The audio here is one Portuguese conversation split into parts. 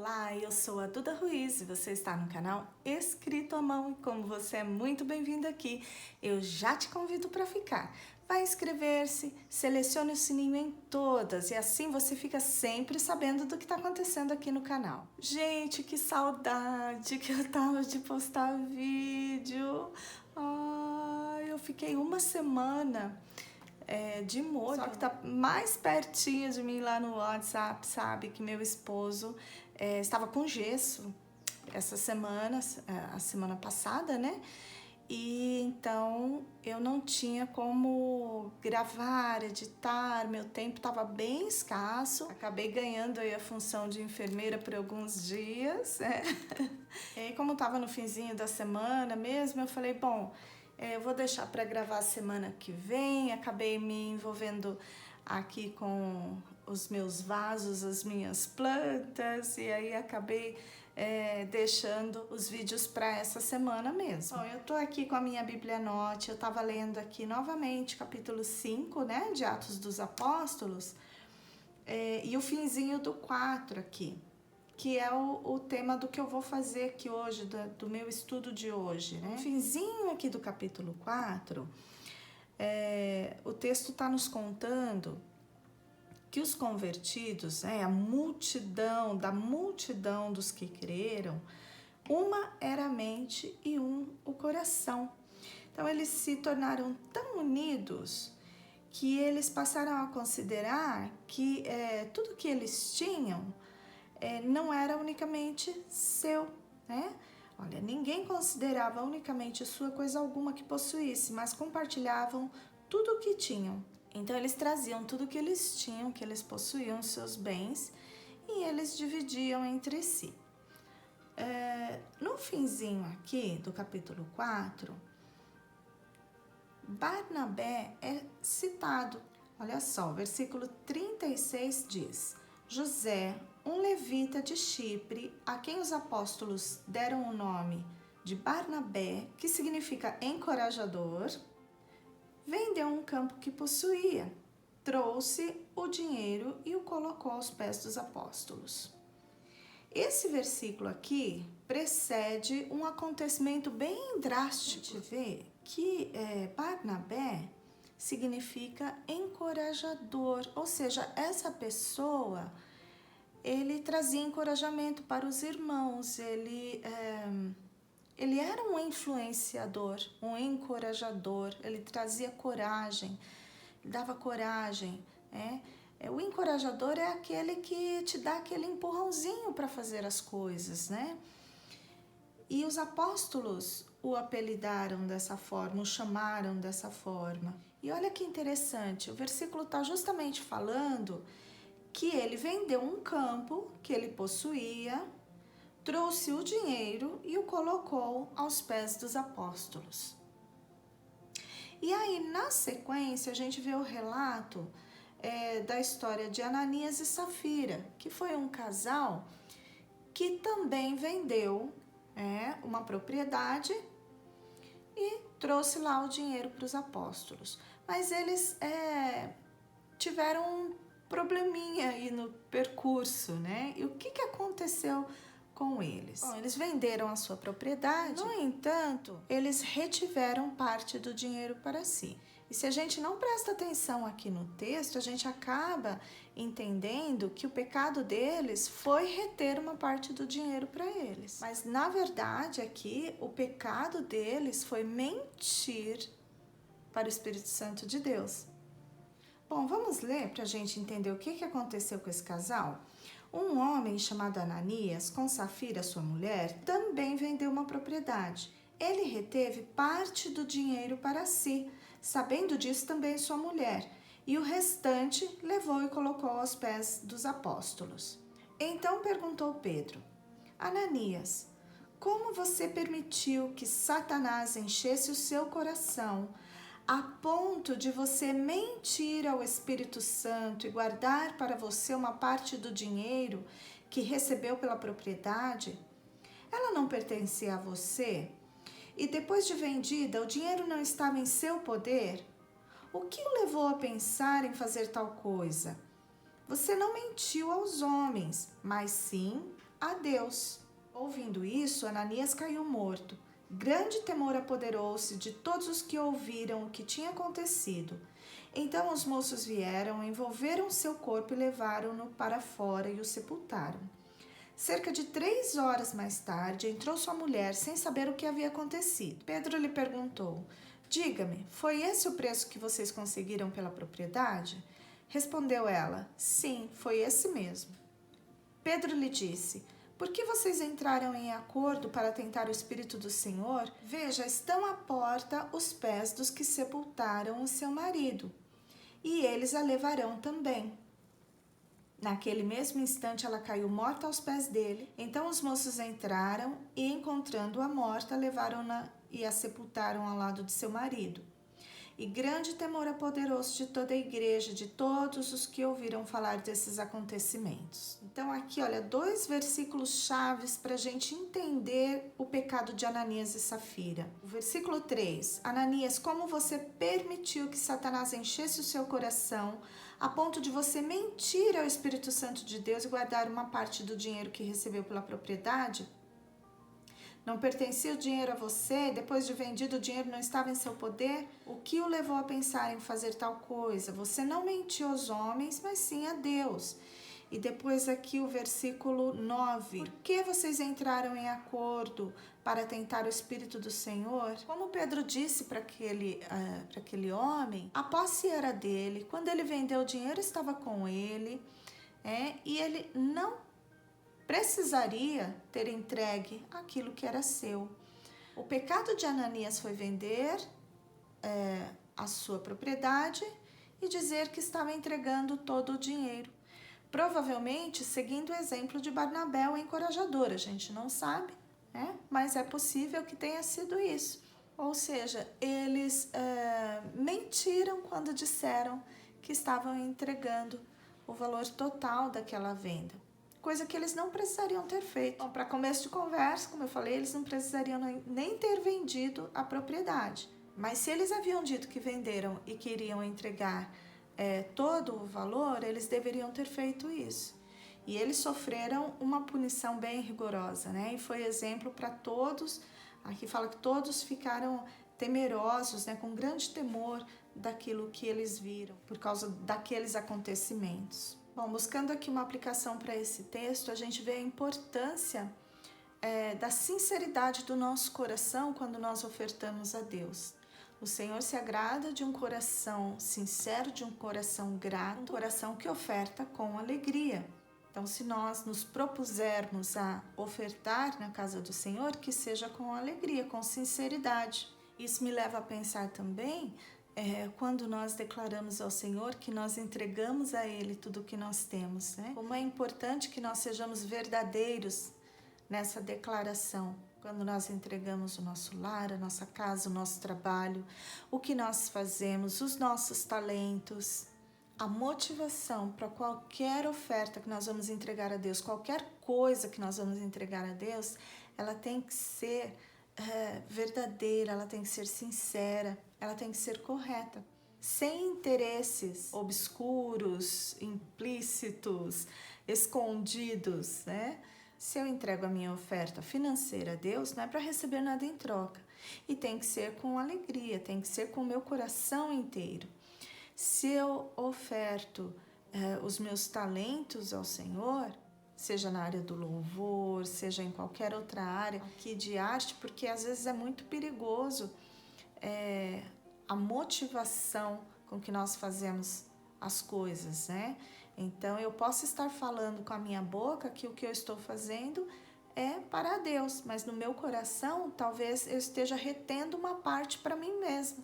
Olá, eu sou a Duda Ruiz e você está no canal Escrito à Mão e como você é muito bem-vindo aqui, eu já te convido para ficar. Vai inscrever-se, selecione o sininho em todas e assim você fica sempre sabendo do que está acontecendo aqui no canal. Gente, que saudade que eu tava de postar vídeo. Eu fiquei uma semana de molho, só que tá mais pertinho de mim lá no WhatsApp, sabe, que meu esposo estava com gesso essa semana, a semana passada, né? E então eu não tinha como gravar, editar, meu tempo estava bem escasso. Acabei ganhando aí a função de enfermeira por alguns dias, né? E aí, como estava no finzinho da semana mesmo, eu falei, bom, eu vou deixar para gravar semana que vem. Acabei me envolvendo aqui com os meus vasos, as minhas plantas, e aí acabei deixando os vídeos para essa semana mesmo. Bom, eu tô aqui com a minha Bíblia Note, eu tava lendo aqui novamente capítulo 5, né, de Atos dos Apóstolos, e o finzinho do 4 aqui, que é o tema do que eu vou fazer aqui hoje, do meu estudo de hoje, né? No finzinho aqui do capítulo 4, o texto está nos contando que os convertidos, a multidão, da multidão dos que creram, uma era a mente e o coração. Então eles se tornaram tão unidos que eles passaram a considerar que tudo que eles tinham não era unicamente seu, né? Olha, ninguém considerava unicamente sua coisa alguma que possuísse, mas compartilhavam tudo o que tinham. Então eles traziam tudo que eles tinham, que eles possuíam, seus bens, e eles dividiam entre si. No finzinho aqui do capítulo 4, Barnabé é citado. Olha só, o versículo 36 diz: José, um levita de Chipre, a quem os apóstolos deram o nome de Barnabé, que significa encorajador, vendeu um campo que possuía, trouxe o dinheiro e o colocou aos pés dos apóstolos. Esse versículo aqui precede um acontecimento bem drástico. A gente vê que Barnabé significa encorajador, ou seja, essa pessoa, ele trazia encorajamento para os irmãos, ele era um influenciador, um encorajador, ele trazia coragem, dava coragem, O encorajador é aquele que te dá aquele empurrãozinho para fazer as coisas, né? E os apóstolos o apelidaram dessa forma, o chamaram dessa forma. E olha que interessante, o versículo está justamente falando que ele vendeu um campo que ele possuía, trouxe o dinheiro e o colocou aos pés dos apóstolos. E aí, na sequência, a gente vê o relato da história de Ananias e Safira, que foi um casal que também vendeu uma propriedade e trouxe lá o dinheiro para os apóstolos. Mas eles tiveram um probleminha aí no percurso, né? E o que aconteceu com eles? Bom, eles venderam a sua propriedade, no entanto, eles retiveram parte do dinheiro para si. E se a gente não presta atenção aqui no texto, a gente acaba entendendo que o pecado deles foi reter uma parte do dinheiro para eles. Mas, na verdade, aqui, o pecado deles foi mentir para o Espírito Santo de Deus. Bom, vamos ler para a gente entender o que aconteceu com esse casal? Um homem chamado Ananias, com Safira, sua mulher, também vendeu uma propriedade. Ele reteve parte do dinheiro para si, sabendo disso também sua mulher, e o restante levou e colocou aos pés dos apóstolos. Então perguntou Pedro: Ananias, como você permitiu que Satanás enchesse o seu coração a ponto de você mentir ao Espírito Santo e guardar para você uma parte do dinheiro que recebeu pela propriedade? Ela não pertencia a você? E depois de vendida, o dinheiro não estava em seu poder? O que o levou a pensar em fazer tal coisa? Você não mentiu aos homens, mas sim a Deus. Ouvindo isso, Ananias caiu morto. Grande temor apoderou-se de todos os que ouviram o que tinha acontecido. Então os moços vieram, envolveram seu corpo e levaram-no para fora e o sepultaram. Cerca de 3 horas mais tarde, entrou sua mulher sem saber o que havia acontecido. Pedro lhe perguntou: diga-me, foi esse o preço que vocês conseguiram pela propriedade? Respondeu ela: sim, foi esse mesmo. Pedro lhe disse: por que vocês entraram em acordo para tentar o Espírito do Senhor? Veja, estão à porta os pés dos que sepultaram o seu marido, e eles a levarão também. Naquele mesmo instante ela caiu morta aos pés dele. Então os moços entraram e, encontrando-a morta, levaram-na e a sepultaram ao lado de seu marido. E grande temor apoderou-se de toda a igreja, de todos os que ouviram falar desses acontecimentos. Então aqui, olha, 2 versículos chaves para a gente entender o pecado de Ananias e Safira. O versículo 3, Ananias, como você permitiu que Satanás enchesse o seu coração a ponto de você mentir ao Espírito Santo de Deus e guardar uma parte do dinheiro que recebeu pela propriedade? Não pertencia o dinheiro a você? Depois de vendido, o dinheiro não estava em seu poder? O que o levou a pensar em fazer tal coisa? Você não mentiu aos homens, mas sim a Deus. E depois aqui o versículo 9. Por que vocês entraram em acordo para tentar o Espírito do Senhor? Como Pedro disse para aquele homem, a posse era dele. Quando ele vendeu o dinheiro, estava com ele. E ele não precisaria ter entregue aquilo que era seu. O pecado de Ananias foi vender a sua propriedade e dizer que estava entregando todo o dinheiro. Provavelmente seguindo o exemplo de Barnabé, o encorajador. A gente não sabe, mas é possível que tenha sido isso. Ou seja, eles mentiram quando disseram que estavam entregando o valor total daquela venda. Coisa que eles não precisariam ter feito. Bom, para começo de conversa, como eu falei, eles não precisariam nem ter vendido a propriedade. Mas se eles haviam dito que venderam e queriam entregar todo o valor, eles deveriam ter feito isso. E eles sofreram uma punição bem rigorosa, E foi exemplo para todos. Aqui fala que todos ficaram temerosos, com grande temor daquilo que eles viram, por causa daqueles acontecimentos. Bom, buscando aqui uma aplicação para esse texto, a gente vê a importância da sinceridade do nosso coração quando nós ofertamos a Deus. O Senhor se agrada de um coração sincero, de um coração grato, um coração que oferta com alegria. Então, se nós nos propusermos a ofertar na casa do Senhor, que seja com alegria, com sinceridade. Isso me leva a pensar também quando nós declaramos ao Senhor que nós entregamos a Ele tudo o que nós temos, Como é importante que nós sejamos verdadeiros nessa declaração. Quando nós entregamos o nosso lar, a nossa casa, o nosso trabalho, o que nós fazemos, os nossos talentos, a motivação para qualquer oferta que nós vamos entregar a Deus, qualquer coisa que nós vamos entregar a Deus, ela tem que ser verdadeira, ela tem que ser sincera, ela tem que ser correta, sem interesses obscuros, implícitos, escondidos, Se eu entrego a minha oferta financeira a Deus, não é para receber nada em troca. E tem que ser com alegria, tem que ser com o meu coração inteiro. Se eu oferto os meus talentos ao Senhor, seja na área do louvor, seja em qualquer outra área aqui de arte, porque às vezes é muito perigoso a motivação com que nós fazemos as coisas, Então, eu posso estar falando com a minha boca que o que eu estou fazendo é para Deus, mas no meu coração, talvez eu esteja retendo uma parte para mim mesma,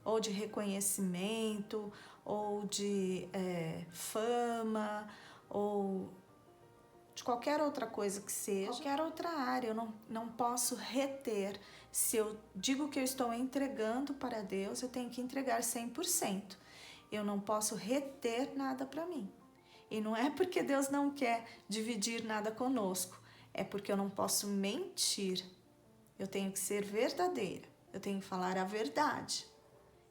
ou de reconhecimento, ou de fama, ou de qualquer outra coisa que seja, qualquer outra área. Eu não posso reter. Se eu digo que eu estou entregando para Deus, eu tenho que entregar 100%. Eu não posso reter nada para mim. E não é porque Deus não quer dividir nada conosco, é porque eu não posso mentir. Eu tenho que ser verdadeira, eu tenho que falar a verdade.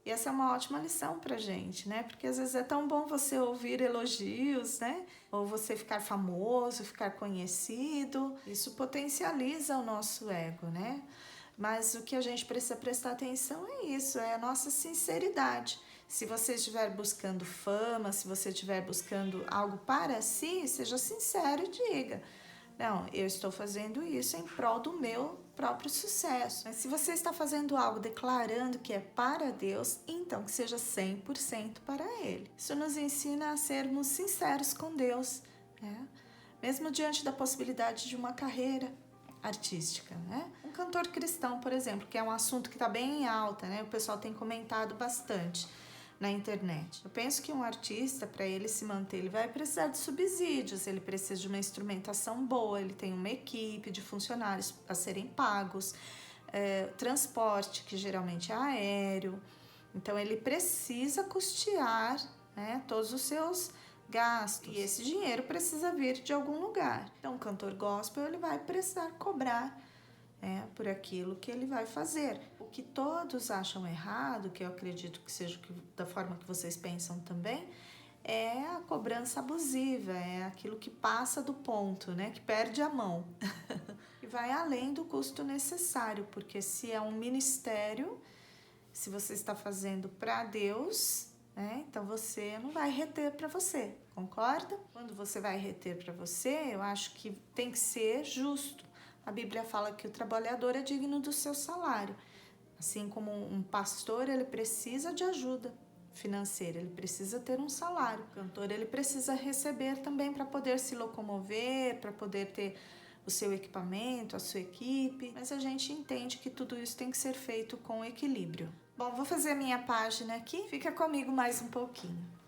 E essa é uma ótima lição pra gente, né? Porque às vezes é tão bom você ouvir elogios, né? Ou você ficar famoso, ficar conhecido. Isso potencializa o nosso ego, né? Mas o que a gente precisa prestar atenção é isso, é a nossa sinceridade. Se você estiver buscando fama, se você estiver buscando algo para si, seja sincero e diga: não, eu estou fazendo isso em prol do meu próprio sucesso. Mas se você está fazendo algo declarando que é para Deus, então que seja 100% para Ele. Isso nos ensina a sermos sinceros com Deus, né? Mesmo diante da possibilidade de uma carreira artística, né? Um cantor cristão, por exemplo, que é um assunto que está bem em alta, né? O pessoal tem comentado bastante na internet. Eu penso que um artista, para ele se manter, ele vai precisar de subsídios, ele precisa de uma instrumentação boa, ele tem uma equipe de funcionários a serem pagos, transporte, que geralmente é aéreo. Então, ele precisa custear, né, todos os seus gastos. E esse dinheiro precisa vir de algum lugar. Então, o cantor gospel, ele vai precisar cobrar, por aquilo que ele vai fazer. O que todos acham errado, que eu acredito que seja da forma que vocês pensam também, é a cobrança abusiva, é aquilo que passa do ponto, né? Que perde a mão. E vai além do custo necessário, porque se é um ministério, se você está fazendo para Deus, né? Então você não vai reter para você, concorda? Quando você vai reter para você, eu acho que tem que ser justo. A Bíblia fala que o trabalhador é digno do seu salário. Assim como um pastor, ele precisa de ajuda financeira, ele precisa ter um salário. O cantor, ele precisa receber também para poder se locomover, para poder ter o seu equipamento, a sua equipe. Mas a gente entende que tudo isso tem que ser feito com equilíbrio. Bom, vou fazer a minha página aqui. Fica comigo mais um pouquinho.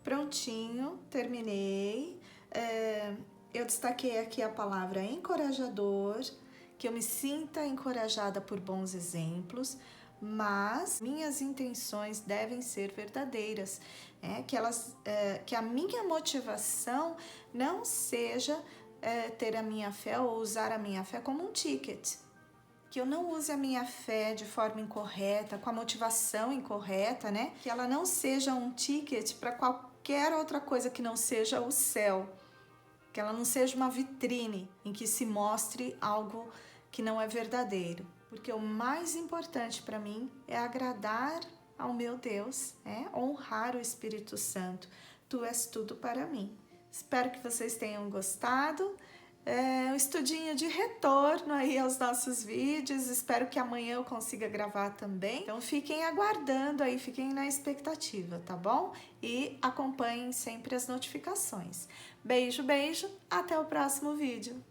Prontinho, terminei. Eu destaquei aqui a palavra encorajador, que eu me sinta encorajada por bons exemplos, mas minhas intenções devem ser verdadeiras, que a minha motivação não seja ter a minha fé ou usar a minha fé como um ticket. Que eu não use a minha fé de forma incorreta, com a motivação incorreta, né? Que ela não seja um ticket para qualquer outra coisa que não seja o céu. Que ela não seja uma vitrine em que se mostre algo que não é verdadeiro. Porque o mais importante para mim é agradar ao meu Deus, honrar o Espírito Santo. Tu és tudo para mim. Espero que vocês tenham gostado. Um estudinho de retorno aí aos nossos vídeos. Espero que amanhã eu consiga gravar também. Então fiquem aguardando aí, fiquem na expectativa, tá bom? E acompanhem sempre as notificações. Beijo, beijo, até o próximo vídeo.